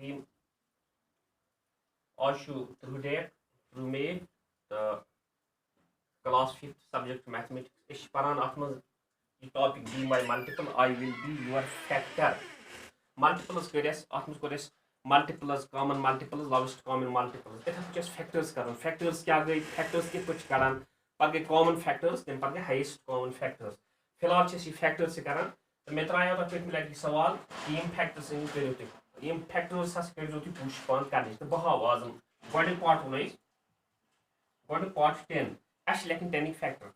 Rahim. Ashu through date through May the class 5th subject mathematics. Ish paran atmaz topic be my multiple. I will be your factor. Multiples करेस atmaz करेस multiples common multiples lowest common multiples. इतना कुछ factors करें. Factors क्या गई? Factors के कुछ करें. पर गए common factors then पर गए highest common factors. फिलहाल चीज़ factors से करें. तो मैं तराया तो फिर मिला कि सवाल यम factors इन करो तो यम factors सास करो तो push पान करने तो बहुत आवाज़ बड़े part होना है बड़े part 10 ऐश लेकिन 10 factor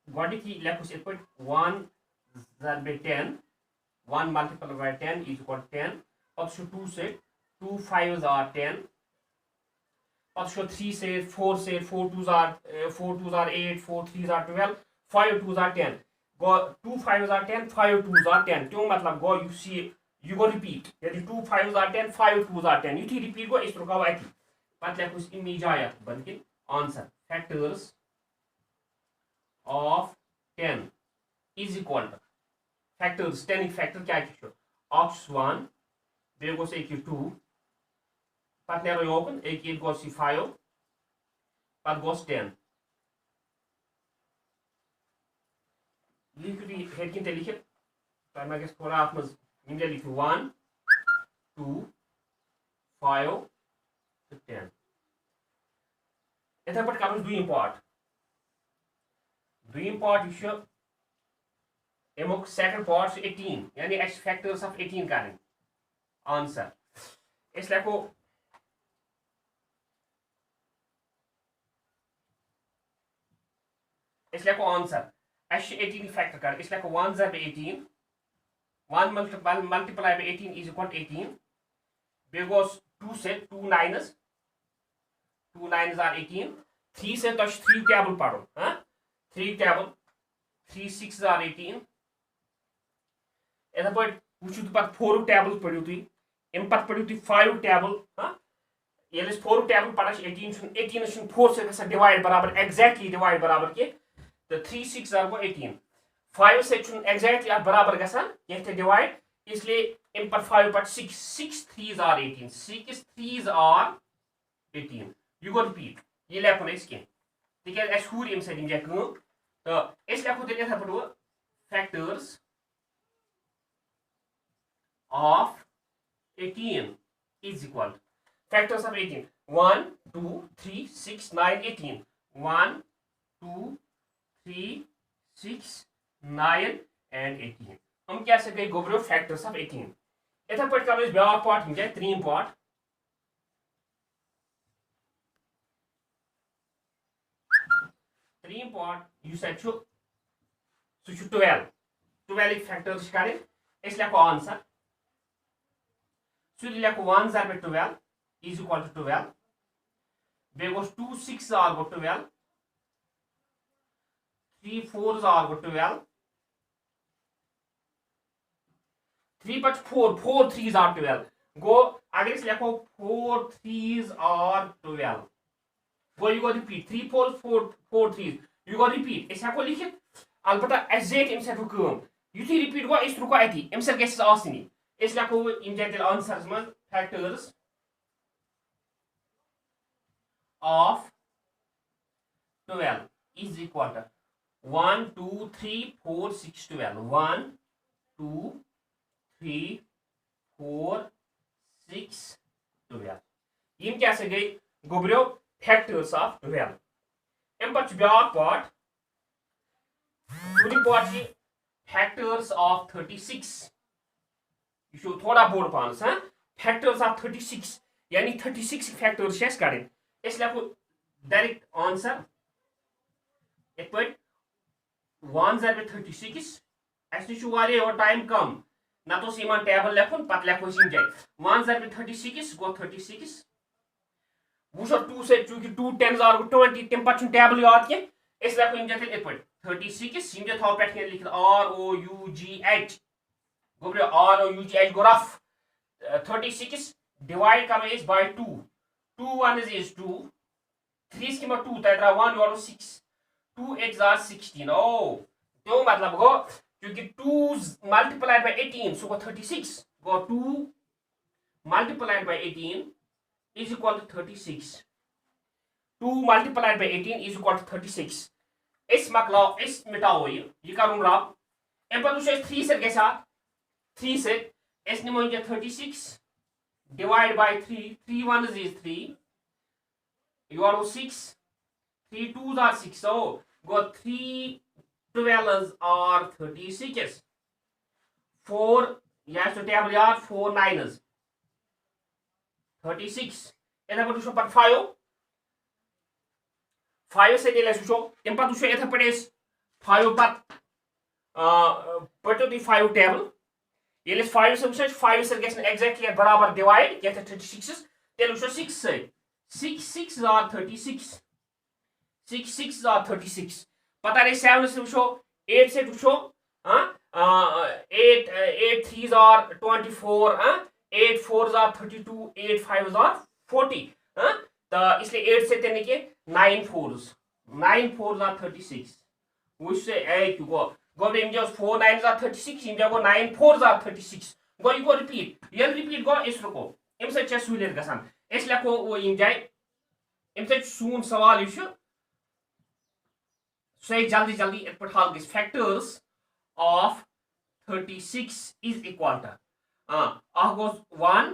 बड़े की लेकुस एक point 1 by 10 1 multiplied by 10 is equal to 10 अब शो 2 से 2 5s are 10 अब शो 3 से 4 से 4 2s are 8 4 3s are 12 5 2s are 10 go 2 5s are 10 5 2s are 10 क्यों मतलब go you see you go repeat यदि 2 5s are 10 5 2s are 10 युति repeat go इस रुका वाई पत लेख उस इमेज आया बल्कि answer factors of 10 is equal to factors 10 factor क्या है ox 1 बेग गोस एक 2 पत नेरो योगन एक गोस 5 पत गोस 10 लिखि हेड किन ते लिखि पर मैं गेस थोड़ा आप मज निम्न लिखि 1 2 5 10 इतना पट कम दुई पार्ट यह एमुक सेकंड पार्ट 18 यानी एक्स फैक्टर्स ऑफ 18 करें आंसर इस लेखो आंसर एक्स 18 फैक्टर कर इस लेखो 1 by 18 1 multiplied by 18 is equal to 18 बेगोस 2 से 2 9s 2 9s are 18 3 से तो 3 टेबल पढ़ो हाँ 3 टेबल 3 6s are 18 इधर पर वुचु तो पर 4 टेबल पढ़ो तुई इन पर पढ़ो तुई 5 टेबल हाँ ये लिस्ट 4 टेबल पढ़ा 18 सुन 4 से कैसा डिवाइड बराबर एग्जैक्टली डिवाइड बराबर के तो 3 6 are 18 5 से सुन एग्जैक्टली बराबर कैसा ये थे डिवाइड इसलिए इन पर 5 पर 6 6 3s are 18 6 3s are 18 you go repeat ये लेखो ना इसके ठीक है ऐसे हुई इम सेटिंग जैकूं तो इस लेखो तो इधर पढ़ो factors of 18 is equal to factors of 18 1 2 3 6 9 18 1 2 3 6 9 and 18 हम क्या से गए गोबरो factors of 18 इधर पर करो इस ब्याह पार्ट हम जाए 3 part 3 part you said to so 12 factors करें इस लेखो आंसर so लेखो 1 by 12 is equal to 12 because 2 6 are 12 3 4s are 12 3 but 4 3s are 12 go अगर इस लेखो 4 3s are 12 go you go repeat 3 4 3s you go repeat इस लेखो लिखित अलबत्ता exact इम से रुकूम युति रिपीट गो इस रुको अति इम से गेस आसनी इस लेखो इम जेतल आंसर्स में factors of 12 is equal to 1 2 3 4 6 12 1 2 3 4 6 12 यम क्या से गई गोबरो फैक्टर्स ऑफ 12 एम पर ब्याक पार्ट पूरी पार्ट की फैक्टर्स ऑफ 36 यू थोड़ा बोर्ड पास हां फैक्टर्स ऑफ 36 यानी 36 फैक्टर्स शेस करें इसलिए आपको डायरेक्ट आंसर एक पॉइंट 1 by 36 ऐसे शो वाले और टाइम कम ना तो सीमा टेबल लेखन पत लेखो सिम जाए 1 by 36 गो 36 वो 2 से चूंकि 2 10s are 20 टिम पत टेबल याद के इस लेखो इम जाते एक पॉइंट 36 सिम जे थाव पेट के लिख ROUGH गोबरे ROUGH ग्राफ 36 डिवाइड करो इस बाय 2 2 1 is 2 3 schema 2 तैतरा 1 और 6 2 8s are 16 oh तो मतलब गो क्योंकि 2 multiplied by 18 so go 36 go 2 multiplied by 18 is equal to 36. 2 multiplied by 18 is equal to 36. इस मकलाओ इस मिटाओ ये करूँ रब एम पे 3 से गया 3 से इस निमो 36 divide by 3 3 1s is 3 you are 6 3 2s are 6 so go 3 12s are 36 4 yes to table यार 4 9s 36 इधर पर तुझे पर 5 से दिले सुचो इन पर तुझे इधर पर इस 5 पर तो 5 टेबल ये 5 से उसे 5 से गैस exactly बराबर divide ये 36 तेल उसे 6 से 6 are 36 6 are 36 पता नहीं 7 से उसे 8 से उसे 8 3s are 24 8 4s are 32 8 5s are 40 तो इसलिए 8 से तेने के 9 4s are 36 उससे ए क्यों go im just 4 9s are 36 im go 9 4s are 36 go you go repeat yel repeat go is रुको im से चेस सुलेर गसान इस लेखो वो im जाए im से सून सवाल इशु सही जल्दी जल्दी इत पर हाल गइस factors of 36 is equal to goes 1